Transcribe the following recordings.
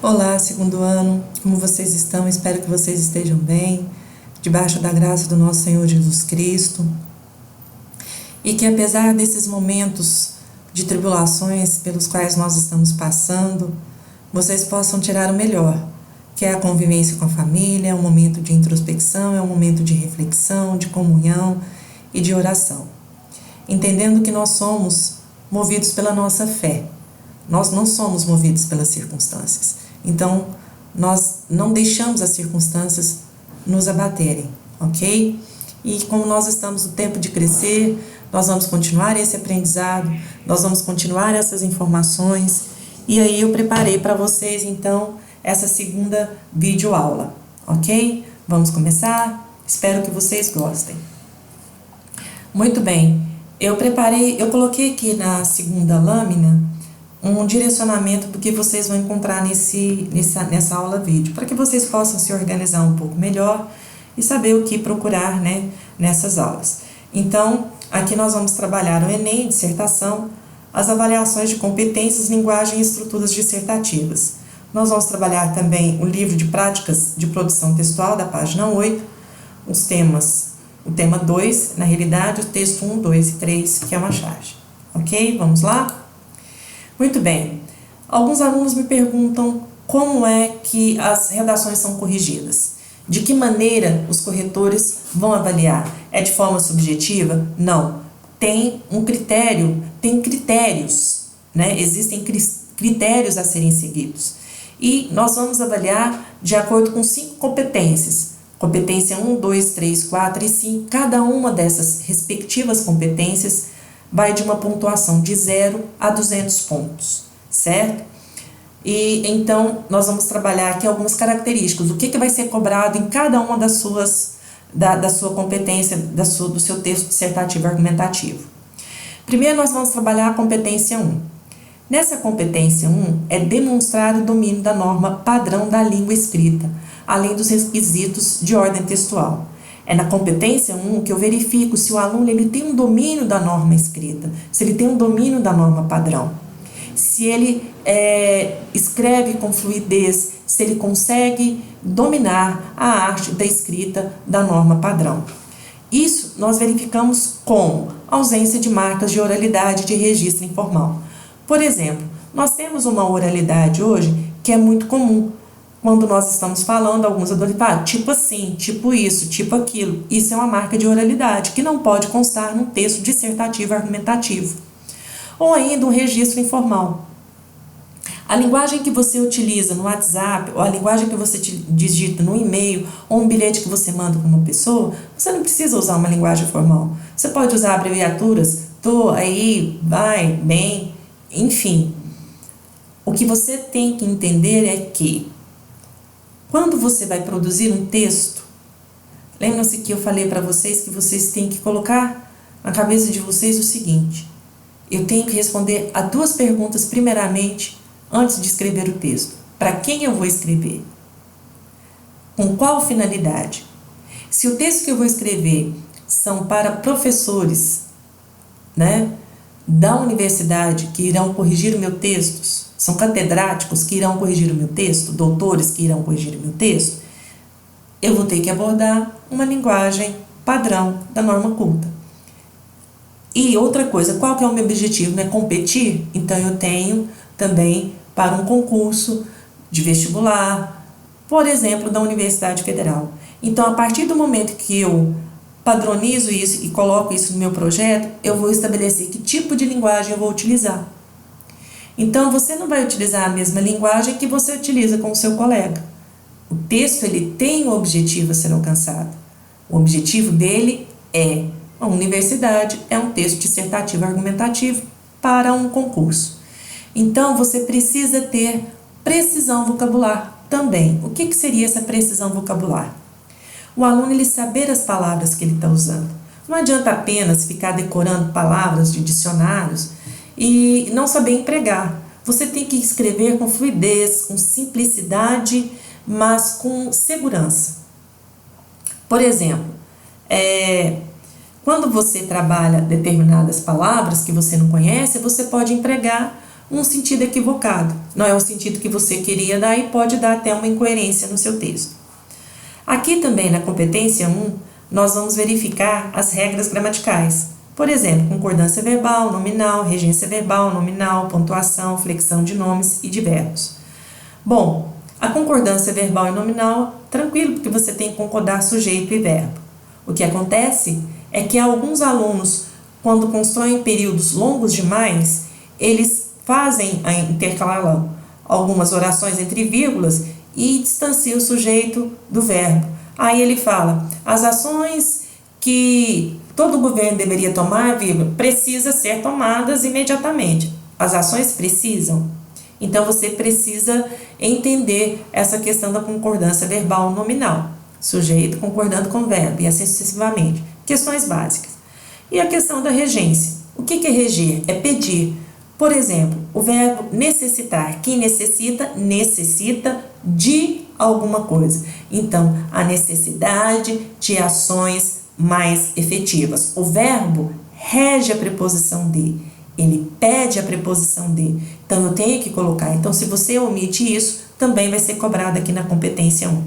Olá, segundo ano, como vocês estão? Espero que vocês estejam bem, debaixo da graça do nosso Senhor Jesus Cristo, e que apesar desses momentos de tribulações pelos quais nós estamos passando, vocês possam tirar o melhor, que é a convivência com a família, é um momento de introspecção, é um momento de reflexão, de comunhão e de oração, entendendo que nós somos movidos pela nossa fé. Nós não somos movidos pelas circunstâncias. Então, nós não deixamos as circunstâncias nos abaterem, ok? E como nós estamos no tempo de crescer, nós vamos continuar esse aprendizado, nós vamos continuar essas informações. E aí eu preparei para vocês, então, essa segunda videoaula, ok? Vamos começar? Espero que vocês gostem. Muito bem, eu coloquei aqui na segunda lâmina um direcionamento do que vocês vão encontrar nessa aula vídeo, para que vocês possam se organizar um pouco melhor e saber o que procurar, né, nessas aulas. Então, aqui nós vamos trabalhar o Enem, dissertação, as avaliações de competências, linguagem e estruturas dissertativas. Nós vamos trabalhar também o livro de práticas de produção textual, da página 8, os temas, o tema 2, na realidade, o texto 1, 2 e 3, que é uma charge. Ok? Vamos lá? Muito bem, alguns alunos me perguntam como é que as redações são corrigidas. De que maneira os corretores vão avaliar? É de forma subjetiva? Não. Tem um critério, tem critérios, né? Existem critérios a serem seguidos. E nós vamos avaliar de acordo com 5 competências. Competência 1, 2, 3, 4 e 5. Cada uma dessas respectivas competências vai de uma pontuação de 0 a 200 pontos, certo? E então nós vamos trabalhar aqui algumas características, o que vai ser cobrado em cada uma da sua competência, do seu texto dissertativo argumentativo. Primeiro nós vamos trabalhar a competência 1. Nessa competência 1 é demonstrar o domínio da norma padrão da língua escrita, além dos requisitos de ordem textual. É na competência 1 que eu verifico se o aluno ele tem um domínio da norma escrita, se ele tem um domínio da norma padrão, se ele escreve com fluidez, se ele consegue dominar a arte da escrita da norma padrão. Isso nós verificamos com ausência de marcas de oralidade de registro informal. Por exemplo, nós temos uma oralidade hoje que é muito comum. Quando nós estamos falando, alguns adultos falam, tipo assim, tipo isso, tipo aquilo. Isso é uma marca de oralidade, que não pode constar num texto dissertativo argumentativo. Ou ainda um registro informal. A linguagem que você utiliza no WhatsApp, ou a linguagem que você digita no e-mail, ou um bilhete que você manda para uma pessoa, você não precisa usar uma linguagem formal. Você pode usar abreviaturas, tô, aí, vai, bem, enfim. O que você tem que entender é que quando você vai produzir um texto, lembram-se que eu falei para vocês que vocês têm que colocar na cabeça de vocês o seguinte: eu tenho que responder a 2 perguntas primeiramente antes de escrever o texto. Para quem eu vou escrever? Com qual finalidade? Se o texto que eu vou escrever são para professores, né, da universidade que irão corrigir o meu texto, são catedráticos que irão corrigir o meu texto, doutores que irão corrigir o meu texto, eu vou ter que abordar uma linguagem padrão da norma culta. E outra coisa, qual que é o meu objetivo? Não é competir? Então eu tenho também para um concurso de vestibular, por exemplo, da Universidade Federal. Então, a partir do momento que eu padronizo isso e coloco isso no meu projeto, eu vou estabelecer que tipo de linguagem eu vou utilizar. Então, você não vai utilizar a mesma linguagem que você utiliza com o seu colega. O texto ele tem um objetivo a ser alcançado. O objetivo dele é a universidade, é um texto dissertativo argumentativo para um concurso. Então, você precisa ter precisão vocabular também. O que seria essa precisão vocabular? O aluno ele saber as palavras que ele está usando. Não adianta apenas ficar decorando palavras de dicionários e não saber empregar. Você tem que escrever com fluidez, com simplicidade, mas com segurança. Por exemplo, quando você trabalha determinadas palavras que você não conhece, você pode empregar um sentido equivocado. Não é o sentido que você queria dar e pode dar até uma incoerência no seu texto. Aqui também na competência 1, nós vamos verificar as regras gramaticais. Por exemplo, concordância verbal, nominal, regência verbal, nominal, pontuação, flexão de nomes e de verbos. Bom, a concordância verbal e nominal, tranquilo, porque você tem que concordar sujeito e verbo. O que acontece é que alguns alunos, quando constroem períodos longos demais, eles fazem a intercalar algumas orações entre vírgulas e distanciam o sujeito do verbo. Aí ele fala, as ações que todo governo deveria tomar, vírgula, precisa ser tomadas imediatamente. As ações precisam. Então, você precisa entender essa questão da concordância verbal nominal. Sujeito concordando com o verbo e assim sucessivamente. Questões básicas. E a questão da regência. O que é reger? É pedir. Por exemplo, o verbo necessitar. Quem necessita, necessita de alguma coisa. Então, a necessidade de ações mais efetivas. O verbo rege a preposição de. Ele pede a preposição de. Então, eu tenho que colocar. Então, se você omite isso, também vai ser cobrado aqui na competência 1.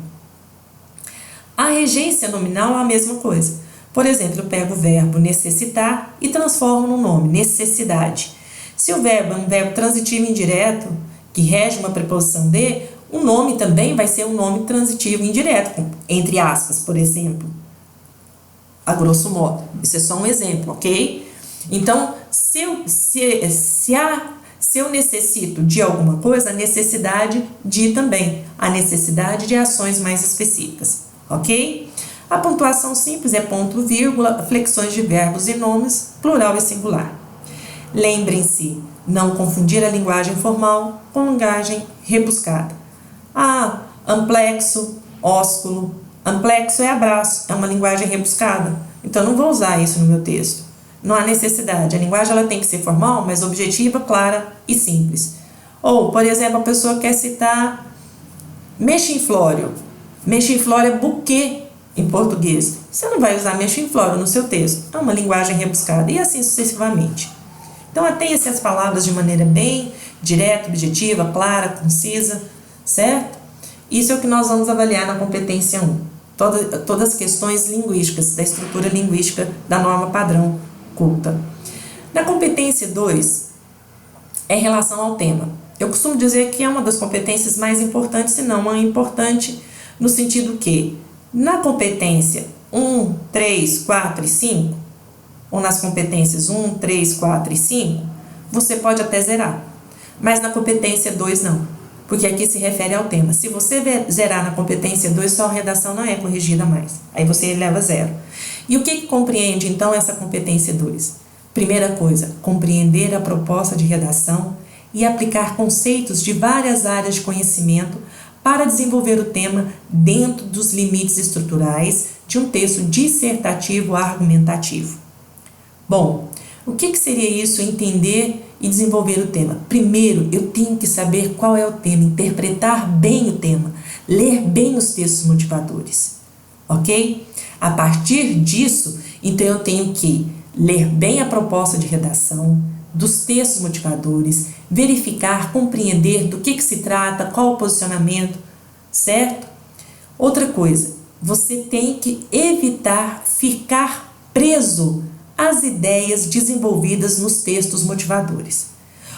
A regência nominal é a mesma coisa. Por exemplo, eu pego o verbo necessitar e transformo no nome, necessidade. Se o verbo é um verbo transitivo indireto, que rege uma preposição de, o nome também vai ser um nome transitivo indireto, entre aspas, por exemplo. A grosso modo. Isso é só um exemplo, ok? Então, se eu necessito de alguma coisa, a necessidade de também. A necessidade de ações mais específicas, ok? A pontuação simples é ponto, vírgula, flexões de verbos e nomes, plural e singular. Lembrem-se, não confundir a linguagem formal com linguagem rebuscada. Amplexo, ósculo. Amplexo é abraço, é uma linguagem rebuscada. Então, não vou usar isso no meu texto. Não há necessidade. A linguagem ela tem que ser formal, mas objetiva, clara e simples. Ou, por exemplo, a pessoa quer citar mexinflório. Mexinflório é buquê em português. Você não vai usar mexinflório no seu texto. É uma linguagem rebuscada e assim sucessivamente. Então, atenha-se às palavras de maneira bem direta, objetiva, clara, concisa, certo? Isso é o que nós vamos avaliar na competência 1. Todas as questões linguísticas, da estrutura linguística da norma padrão culta. Na competência 2, é em relação ao tema. Eu costumo dizer que é uma das competências mais importantes, se não uma importante, no sentido que, na competência 1, 3, 4 e 5, ou nas competências 1, 3, 4 e 5, você pode até zerar. Mas na competência 2 não, porque aqui se refere ao tema. Se você zerar na competência 2, só a redação não é corrigida mais. Aí você leva 0. E o que compreende, então, essa competência 2? Primeira coisa, compreender a proposta de redação e aplicar conceitos de várias áreas de conhecimento para desenvolver o tema dentro dos limites estruturais de um texto dissertativo argumentativo. Bom, o que seria isso, entender e desenvolver o tema? Primeiro, eu tenho que saber qual é o tema, interpretar bem o tema, ler bem os textos motivadores, ok? A partir disso, então eu tenho que ler bem a proposta de redação, dos textos motivadores, verificar, compreender do que se trata, qual o posicionamento, certo? Outra coisa, você tem que evitar ficar preso às ideias desenvolvidas nos textos motivadores.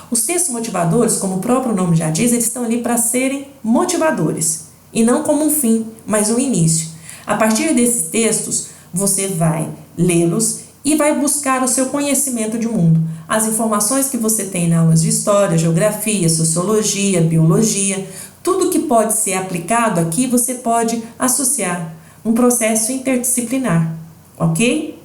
Os textos motivadores, como o próprio nome já diz, eles estão ali para serem motivadores, e não como um fim, mas um início. A partir desses textos, você vai lê-los e vai buscar o seu conhecimento de mundo. As informações que você tem nas aulas de história, geografia, sociologia, biologia, tudo que pode ser aplicado aqui, você pode associar um processo interdisciplinar, ok?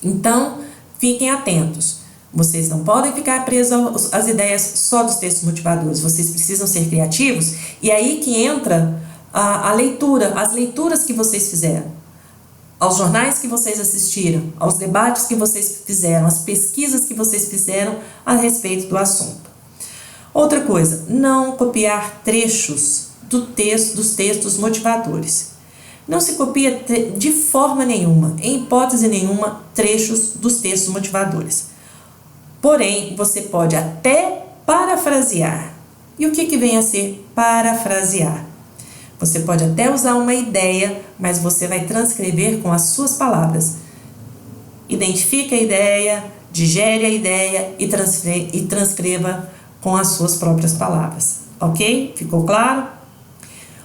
Então, fiquem atentos. Vocês não podem ficar presos às ideias só dos textos motivadores. Vocês precisam ser criativos. E aí que entra a leitura, as leituras que vocês fizeram, aos jornais que vocês assistiram, aos debates que vocês fizeram, as pesquisas que vocês fizeram a respeito do assunto. Outra coisa, não copiar trechos dos textos motivadores. Não se copia de forma nenhuma, em hipótese nenhuma, trechos dos textos motivadores. Porém, você pode até parafrasear. E o que vem a ser parafrasear? Você pode até usar uma ideia, mas você vai transcrever com as suas palavras. Identifique a ideia, digere a ideia e transcreva com as suas próprias palavras. Ok? Ficou claro?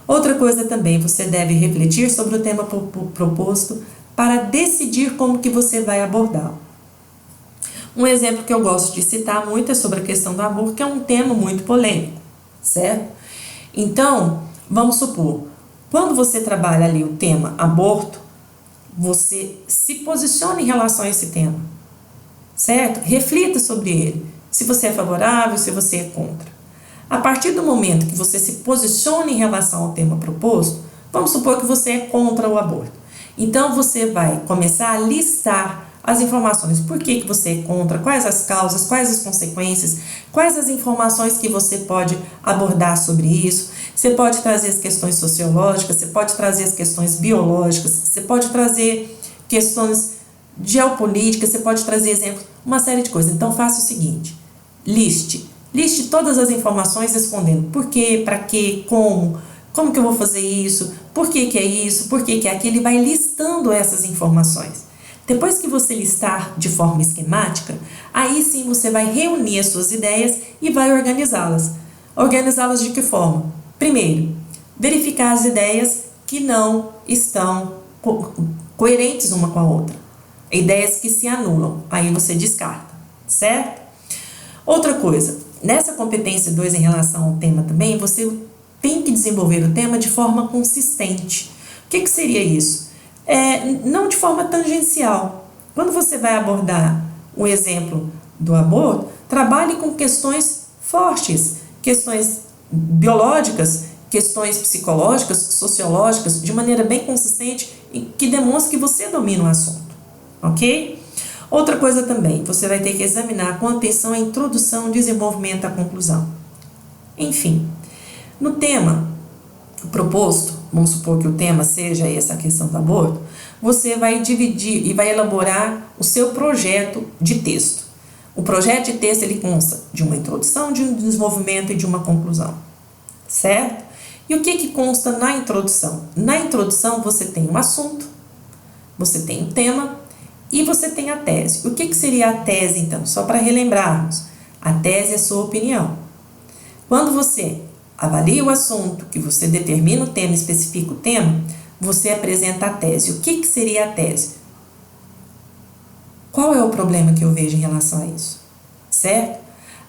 Outra coisa também, você deve refletir sobre o tema proposto para decidir como que você vai abordá-lo. Um exemplo que eu gosto de citar muito é sobre a questão do aborto, que é um tema muito polêmico, certo? Então, vamos supor, quando você trabalha ali o tema aborto, você se posiciona em relação a esse tema, certo? Reflita sobre ele, se você é favorável, se você é contra. A partir do momento que você se posiciona em relação ao tema proposto, vamos supor que você é contra o aborto. Então, você vai começar a listar as informações. Por que você é contra? Quais as causas? Quais as consequências? Quais as informações que você pode abordar sobre isso? Você pode trazer as questões sociológicas, você pode trazer as questões biológicas, você pode trazer questões geopolíticas, você pode trazer exemplos, uma série de coisas. Então, faça o seguinte, liste todas as informações respondendo por quê, para quê, como que eu vou fazer isso, por que que é isso, por que que é aquilo, e vai listando essas informações. Depois que você listar de forma esquemática, aí sim você vai reunir as suas ideias e vai organizá-las. Organizá-las de que forma? Primeiro, verificar as ideias que não estão coerentes uma com a outra. Ideias que se anulam, aí você descarta, certo? Outra coisa, nessa competência 2 em relação ao tema também, você tem que desenvolver o tema de forma consistente. O que seria isso? Não de forma tangencial. Quando você vai abordar o exemplo do aborto, trabalhe com questões fortes, questões biológicas, questões psicológicas, sociológicas, de maneira bem consistente e que demonstre que você domina o assunto, ok? Outra coisa também, você vai ter que examinar com atenção a introdução, o desenvolvimento e a conclusão. Enfim, no tema proposto, vamos supor que o tema seja essa questão do aborto, você vai dividir e vai elaborar o seu projeto de texto. O projeto de texto ele consta de uma introdução, de um desenvolvimento e de uma conclusão, certo? E o que consta na introdução? Na introdução você tem um assunto, você tem um tema e você tem a tese. O que seria a tese então? Só para relembrarmos, a tese é a sua opinião. Quando você avalia o assunto, que você determina o tema, especifica o tema, você apresenta a tese. O que seria a tese? Qual é o problema que eu vejo em relação a isso? Certo?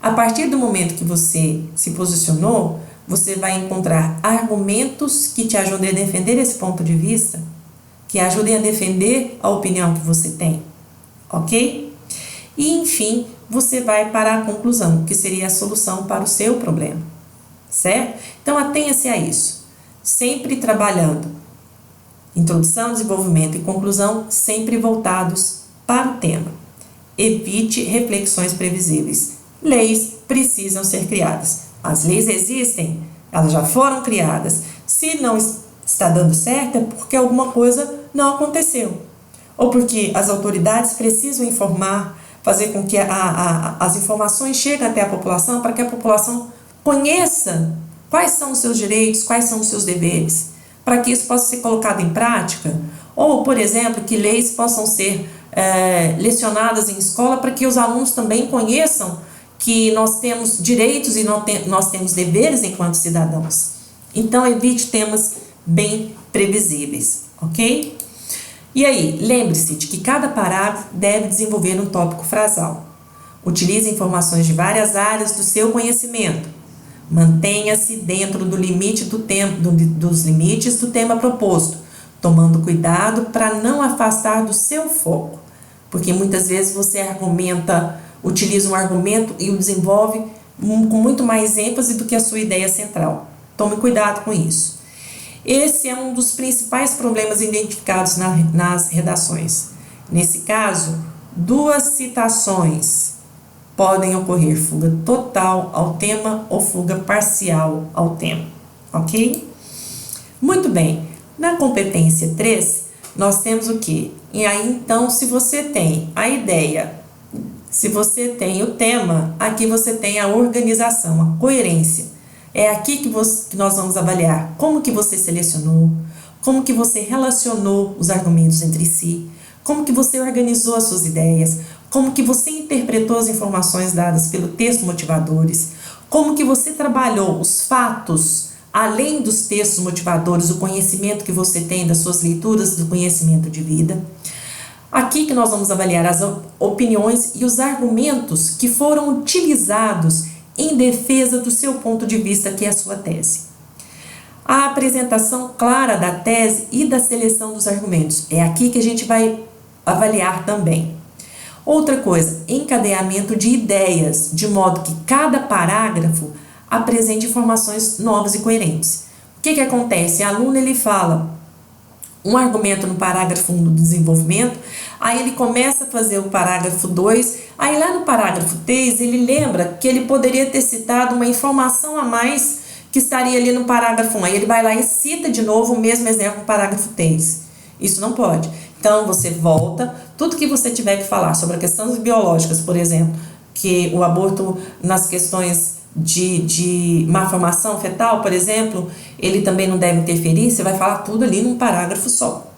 A partir do momento que você se posicionou, você vai encontrar argumentos que te ajudem a defender esse ponto de vista, que ajudem a defender a opinião que você tem, ok? E, enfim, você vai para a conclusão, que seria a solução para o seu problema, certo? Então, atenha-se a isso, sempre trabalhando introdução, desenvolvimento e conclusão, sempre voltados para o tema. Evite reflexões previsíveis. Leis precisam ser criadas. As leis existem, elas já foram criadas. Se não está dando certo, é porque alguma coisa não aconteceu. Ou porque as autoridades precisam informar, fazer com que as informações cheguem até a população, para que a população conheça quais são os seus direitos, quais são os seus deveres, para que isso possa ser colocado em prática. Ou, por exemplo, que leis possam ser lecionadas em escola para que os alunos também conheçam que nós temos direitos e nós temos deveres enquanto cidadãos. Então, evite temas bem previsíveis, ok? E aí, lembre-se de que cada parágrafo deve desenvolver um tópico frasal. Utilize informações de várias áreas do seu conhecimento. Mantenha-se dentro do limite dos limites do tema proposto, tomando cuidado para não afastar do seu foco, porque muitas vezes você utiliza um argumento e o desenvolve com muito mais ênfase do que a sua ideia central. Tome cuidado com isso. Esse é um dos principais problemas identificados nas redações. Nesse caso, 2 citações podem ocorrer fuga total ao tema ou fuga parcial ao tema, ok? Muito bem. Na competência 3, nós temos o quê? E aí, então, se você tem a ideia Se você tem o tema, aqui você tem a organização, a coerência. É aqui que nós vamos avaliar como que você selecionou, como que você relacionou os argumentos entre si, como que você organizou as suas ideias, como que você interpretou as informações dadas pelo texto motivadores, como que você trabalhou os fatos, além dos textos motivadores, o conhecimento que você tem das suas leituras do conhecimento de vida. Aqui que nós vamos avaliar as opiniões e os argumentos que foram utilizados em defesa do seu ponto de vista, que é a sua tese. A apresentação clara da tese e da seleção dos argumentos. É aqui que a gente vai avaliar também. Outra coisa, encadeamento de ideias, de modo que cada parágrafo apresente informações novas e coerentes. O que acontece? O aluno ele fala um argumento no parágrafo 1 do desenvolvimento, aí ele começa a fazer o parágrafo 2, aí lá no parágrafo 3 ele lembra que ele poderia ter citado uma informação a mais que estaria ali no parágrafo 1, aí ele vai lá e cita de novo o mesmo exemplo no parágrafo 3. Isso não pode. Então você volta, tudo que você tiver que falar sobre as questões biológicas, por exemplo, que o aborto nas questões de malformação fetal, por exemplo, ele também não deve interferir, você vai falar tudo ali num parágrafo só.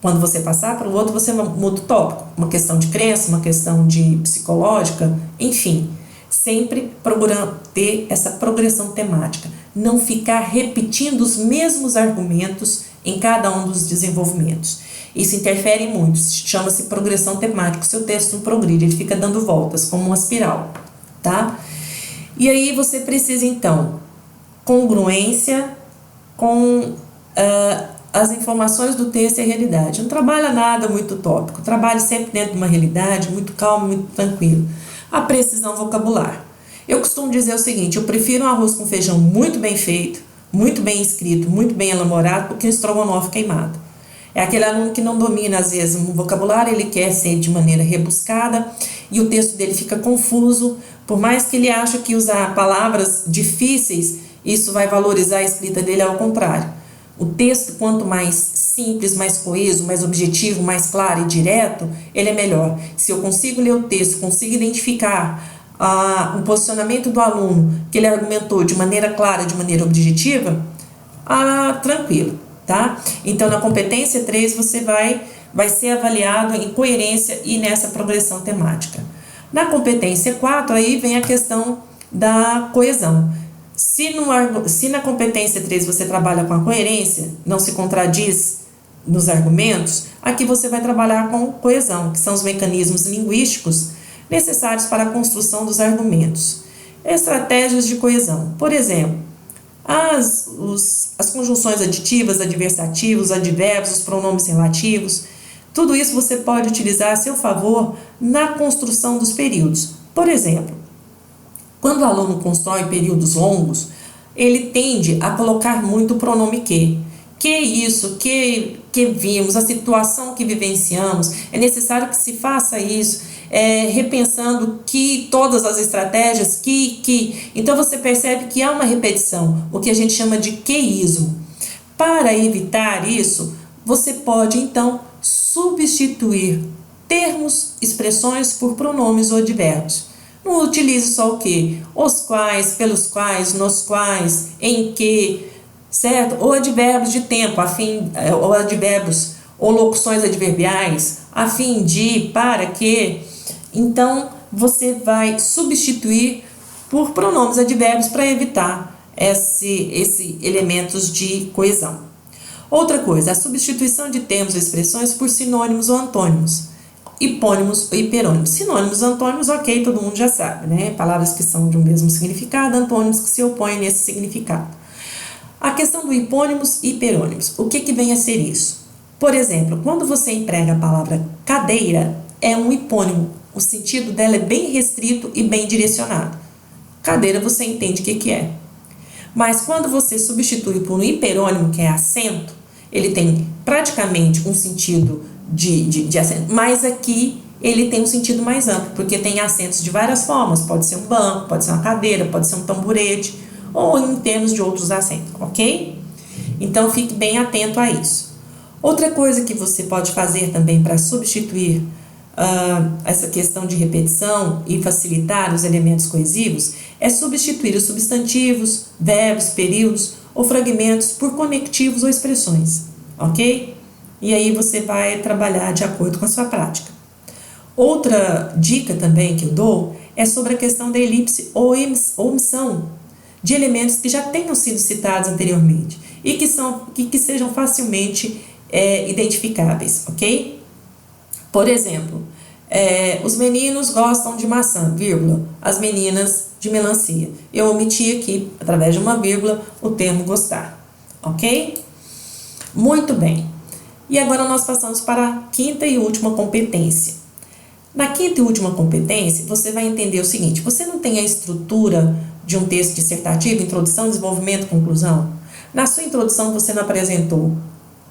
Quando você passar para o outro, você muda o tópico, uma questão de crença, uma questão de psicológica, enfim, sempre procurando ter essa progressão temática, não ficar repetindo os mesmos argumentos em cada um dos desenvolvimentos. Isso interfere muito, chama-se progressão temática, o seu texto não progride, ele fica dando voltas, como uma espiral, tá? E aí você precisa, então, congruência com as informações do texto e a realidade. Não trabalha nada muito utópico, trabalhe sempre dentro de uma realidade, muito calmo, muito tranquilo. A precisão vocabular. Eu costumo dizer o seguinte, eu prefiro um arroz com feijão muito bem feito, muito bem escrito, muito bem elaborado, do que um estrogonofe queimado. É aquele aluno que não domina, às vezes, um vocabulário, ele quer ser de maneira rebuscada e o texto dele fica confuso, por mais que ele ache que usar palavras difíceis, isso vai valorizar a escrita dele, ao contrário. O texto, quanto mais simples, mais coeso, mais objetivo, mais claro e direto, ele é melhor. Se eu consigo ler o texto, consigo identificar o posicionamento do aluno, que ele argumentou de maneira clara, de maneira objetiva, tranquilo. Tá? Então, na competência 3, você vai ser avaliado em coerência e nessa progressão temática. Na competência 4, aí vem a questão da coesão. Se na competência 3 você trabalha com a coerência, não se contradiz nos argumentos, aqui você vai trabalhar com coesão, que são os mecanismos linguísticos necessários para a construção dos argumentos. Estratégias de coesão. Por exemplo, as conjunções aditivas, adversativos, advérbios, os pronomes relativos, tudo isso você pode utilizar a seu favor na construção dos períodos. Por exemplo, quando o aluno constrói períodos longos, ele tende a colocar muito o pronome que. Que isso, que vimos, a situação que vivenciamos, é necessário que se faça isso, repensando que todas as estratégias, que. Então você percebe que há uma repetição, o que a gente chama de queísmo. Para evitar isso, você pode então substituir termos, expressões por pronomes ou advérbios. Não utilize só o que? Os quais, pelos quais, nos quais, em que, certo? Ou advérbios de tempo, ou advérbios, ou locuções adverbiais, a fim de, para que. Então, você vai substituir por pronomes advérbios para evitar esse elementos de coesão. Outra coisa, a substituição de termos ou expressões por sinônimos ou antônimos. Hipônimos ou hiperônimos. Sinônimos, antônimos, ok, todo mundo já sabe, né? Palavras que são de um mesmo significado, antônimos que se opõem nesse significado. A questão do hipônimos e hiperônimos. O que vem a ser isso? Por exemplo, quando você emprega a palavra cadeira, é um hipônimo. O sentido dela é bem restrito e bem direcionado. Cadeira você entende o que é. Mas quando você substitui por um hiperônimo, que é assento, ele tem praticamente um sentido de assento, mas aqui ele tem um sentido mais amplo, porque tem assentos de várias formas, pode ser um banco, pode ser uma cadeira, pode ser um tamborete, ou em termos de outros assentos, ok? Então fique bem atento a isso. Outra coisa que você pode fazer também para substituir essa questão de repetição e facilitar os elementos coesivos é substituir os substantivos, verbos, períodos ou fragmentos por conectivos ou expressões, ok? E aí você vai trabalhar de acordo com a sua prática. Outra dica também que eu dou é sobre a questão da elipse ou omissão de elementos que já tenham sido citados anteriormente e que sejam facilmente identificáveis, ok? Por exemplo, os meninos gostam de maçã, vírgula, as meninas de melancia. Eu omiti aqui, através de uma vírgula, o termo gostar, ok? Muito bem. E agora nós passamos para a quinta e última competência. Na quinta e última competência, você vai entender o seguinte: você não tem a estrutura de um texto dissertativo, introdução, desenvolvimento, conclusão? Na sua introdução você não apresentou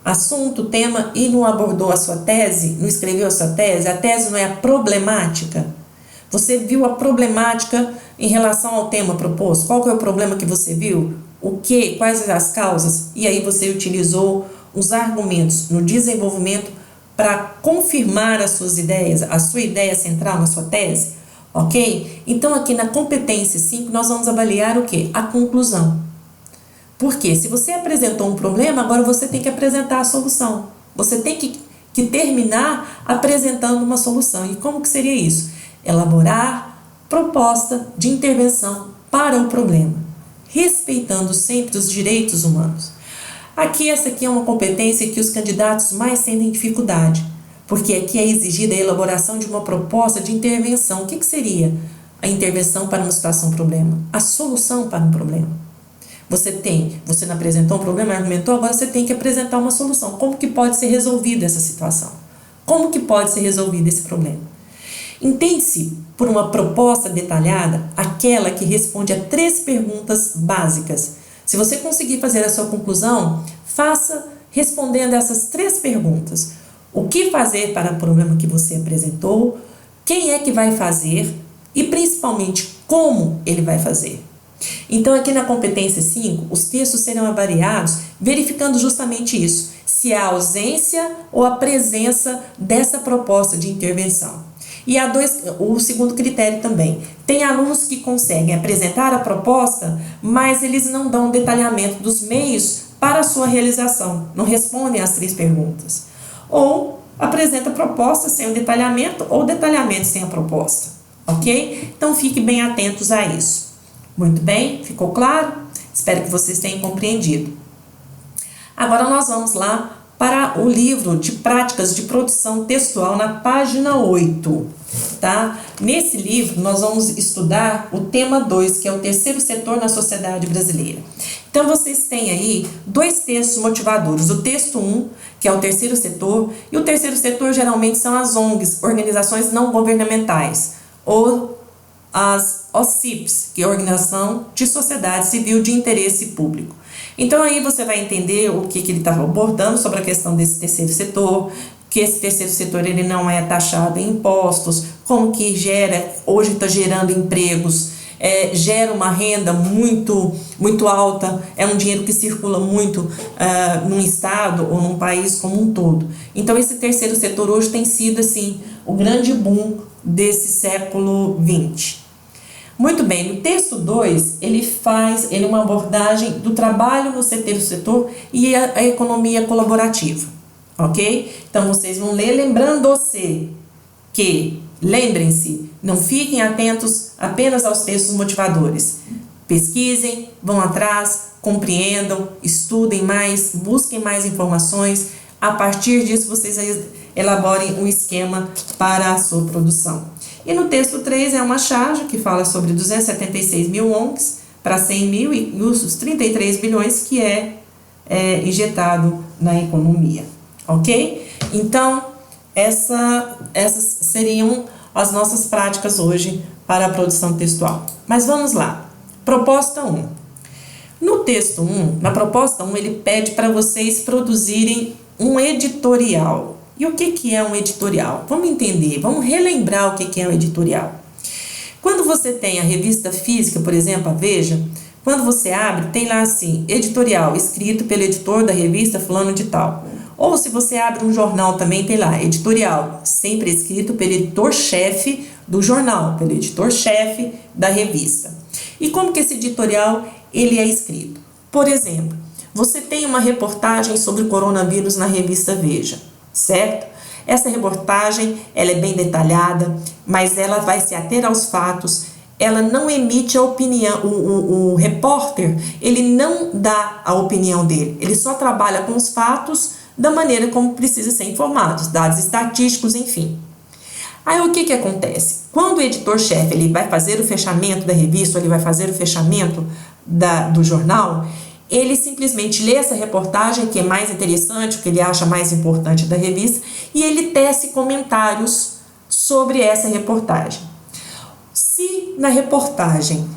assunto, tema e não abordou a sua tese, não escreveu a sua tese, a tese não é a problemática. Você viu a problemática em relação ao tema proposto? Qual que é o problema que você viu? O que? Quais as causas? E aí você utilizou os argumentos no desenvolvimento para confirmar as suas ideias, a sua ideia central na sua tese, ok? Então aqui na competência 5 nós vamos avaliar o que? A conclusão. Porque se você apresentou um problema, agora você tem que apresentar a solução. Você tem que terminar apresentando uma solução. E como que seria isso? Elaborar proposta de intervenção para o problema, respeitando sempre os direitos humanos. Essa aqui é uma competência que os candidatos mais sentem dificuldade, porque aqui é exigida a elaboração de uma proposta de intervenção. O que seria a intervenção para uma situação problema? A solução para um problema. Você não apresentou um problema, argumentou, agora você tem que apresentar uma solução. Como que pode ser resolvida essa situação? Como que pode ser resolvido esse problema? Entende-se por uma proposta detalhada aquela que responde a 3 perguntas básicas. Se você conseguir fazer a sua conclusão, faça respondendo essas 3 perguntas. O que fazer para o problema que você apresentou? Quem é que vai fazer? E principalmente, como ele vai fazer? Então, aqui na competência 5, os textos serão avaliados verificando justamente isso, se há ausência ou a presença dessa proposta de intervenção. E há o segundo critério também. Tem alunos que conseguem apresentar a proposta, mas eles não dão detalhamento dos meios para a sua realização, não respondem às 3 perguntas. Ou apresenta a proposta sem o detalhamento, ou detalhamento sem a proposta, ok? Então, fiquem bem atentos a isso. Muito bem? Ficou claro? Espero que vocês tenham compreendido. Agora nós vamos lá para o livro de práticas de produção textual na página 8, tá? Nesse livro nós vamos estudar o tema 2, que é o terceiro setor na sociedade brasileira. Então vocês têm aí 2 textos motivadores, o texto 1, que é o terceiro setor, e o terceiro setor geralmente são as ONGs, organizações não governamentais, ou as OCIPs, que é a Organização de Sociedade Civil de Interesse Público. Então aí você vai entender o que ele estava abordando sobre a questão desse terceiro setor, que esse terceiro setor ele não é taxado em impostos, como que hoje está gerando empregos, gera uma renda muito alta, é um dinheiro que circula muito num estado ou num país como um todo. Então esse terceiro setor hoje tem sido assim o grande boom desse século XX. Muito bem, no texto 2, ele faz uma abordagem do trabalho no terceiro setor e a economia colaborativa, ok? Então, vocês vão ler lembrando-se que, lembrem-se, não fiquem atentos apenas aos textos motivadores. Pesquisem, vão atrás, compreendam, estudem mais, busquem mais informações. A partir disso, vocês elaborem um esquema para a sua produção. E no texto 3 é uma charge que fala sobre 276 mil ONGs para 100 mil e os 33 bilhões que é injetado na economia, ok? Então, essas seriam as nossas práticas hoje para a produção textual. Mas vamos lá. Proposta 1. No texto 1, na proposta 1, ele pede para vocês produzirem um editorial. E o que é um editorial? Vamos entender, vamos relembrar o que é um editorial. Quando você tem a revista física, por exemplo, a Veja, quando você abre, tem lá assim, editorial, escrito pelo editor da revista fulano de tal. Ou se você abre um jornal também, tem lá, editorial, sempre escrito pelo editor-chefe do jornal, pelo editor-chefe da revista. E como que esse editorial ele é escrito? Por exemplo, você tem uma reportagem sobre o coronavírus na revista Veja, certo? Essa reportagem ela é bem detalhada, mas ela vai se ater aos fatos, ela não emite a opinião, o repórter, ele não dá a opinião dele, ele só trabalha com os fatos da maneira como precisa ser informados, dados estatísticos, enfim. Aí o que acontece? Quando o editor-chefe ele vai fazer o fechamento da revista, ele vai fazer o fechamento do jornal, ele simplesmente lê essa reportagem que é mais interessante, o que ele acha mais importante da revista, e ele tece comentários sobre essa reportagem. Se na reportagem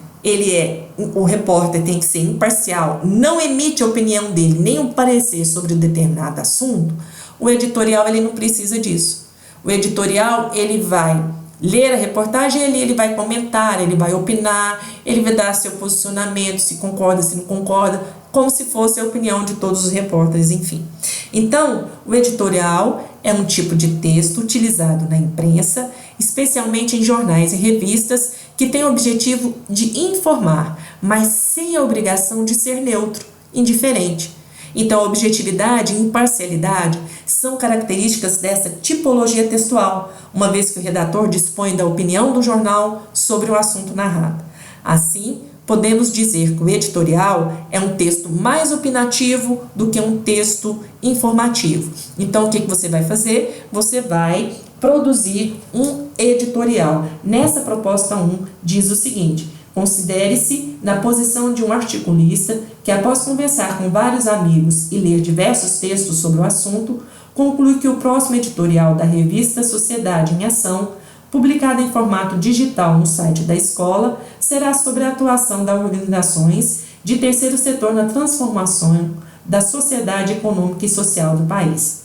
o repórter tem que ser imparcial, não emite a opinião dele, nem um parecer sobre um determinado assunto, o editorial ele não precisa disso. O editorial ele vai ler a reportagem, ele vai comentar, ele vai opinar, ele vai dar seu posicionamento, se concorda, se não concorda, como se fosse a opinião de todos os repórteres, enfim. Então, o editorial é um tipo de texto utilizado na imprensa, especialmente em jornais e revistas, que tem o objetivo de informar, mas sem a obrigação de ser neutro, indiferente. Então, a objetividade e imparcialidade são características dessa tipologia textual, uma vez que o redator dispõe da opinião do jornal sobre o assunto narrado. Assim, podemos dizer que o editorial é um texto mais opinativo do que um texto informativo. Então, o que você vai fazer? Você vai produzir um editorial. Nessa proposta 1, diz o seguinte: considere-se na posição de um articulista que, após conversar com vários amigos e ler diversos textos sobre o assunto, conclui que o próximo editorial da revista Sociedade em Ação, publicada em formato digital no site da escola, será sobre a atuação das organizações de terceiro setor na transformação da sociedade econômica e social do país.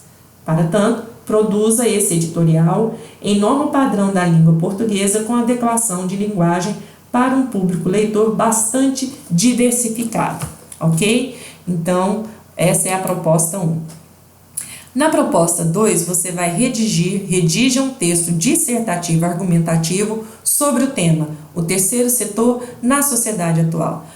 Para tanto, produza esse editorial em norma padrão da língua portuguesa com adequação de linguagem para um público leitor bastante diversificado, ok? Então, essa é a proposta 1. Na proposta 2, você vai redija um texto dissertativo argumentativo sobre o tema, o terceiro setor na sociedade atual.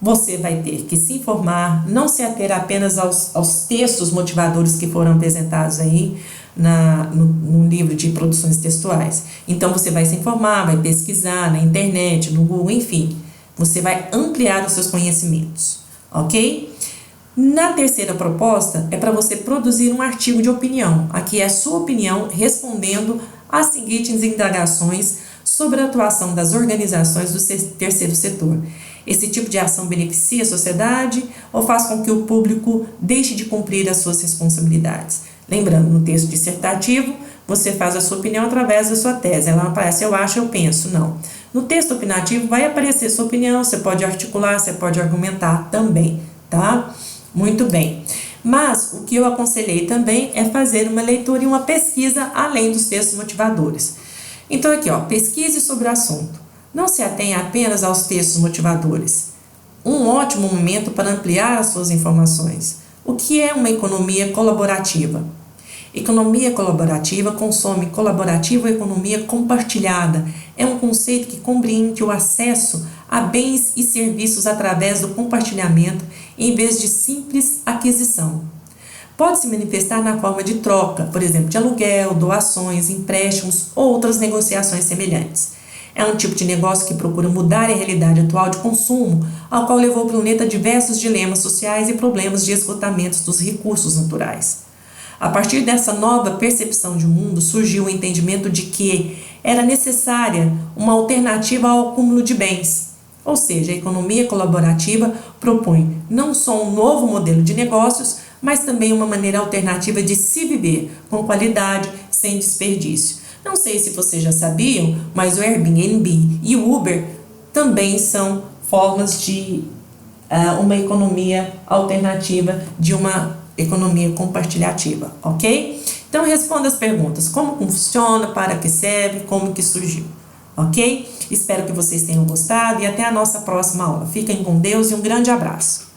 Você vai ter que se informar, não se ater apenas aos textos motivadores que foram apresentados aí no livro de produções textuais. Então, você vai se informar, vai pesquisar na internet, no Google, enfim. Você vai ampliar os seus conhecimentos, ok? Na terceira proposta, é para você produzir um artigo de opinião. Aqui é a sua opinião respondendo às seguintes indagações sobre a atuação das organizações do terceiro setor. Esse tipo de ação beneficia a sociedade ou faz com que o público deixe de cumprir as suas responsabilidades? Lembrando, no texto dissertativo, você faz a sua opinião através da sua tese. Ela não aparece eu acho, eu penso, não. No texto opinativo vai aparecer sua opinião, você pode articular, você pode argumentar também, tá? Muito bem. Mas o que eu aconselhei também é fazer uma leitura e uma pesquisa além dos textos motivadores. Então aqui, pesquise sobre o assunto. Não se atenha apenas aos textos motivadores. Um ótimo momento para ampliar as suas informações. O que é uma economia colaborativa? Economia colaborativa consome colaborativa ou economia compartilhada. É um conceito que compreende o acesso a bens e serviços através do compartilhamento em vez de simples aquisição. Pode se manifestar na forma de troca, por exemplo, de aluguel, doações, empréstimos ou outras negociações semelhantes. É um tipo de negócio que procura mudar a realidade atual de consumo, ao qual levou o planeta a diversos dilemas sociais e problemas de esgotamento dos recursos naturais. A partir dessa nova percepção de mundo, surgiu o entendimento de que era necessária uma alternativa ao acúmulo de bens. Ou seja, a economia colaborativa propõe não só um novo modelo de negócios, mas também uma maneira alternativa de se viver com qualidade, sem desperdício. Não sei se vocês já sabiam, mas o Airbnb e o Uber também são formas de uma economia alternativa, de uma economia compartilhativa, ok? Então responda as perguntas: como funciona, para que serve, como que surgiu, ok? Espero que vocês tenham gostado e até a nossa próxima aula. Fiquem com Deus e um grande abraço.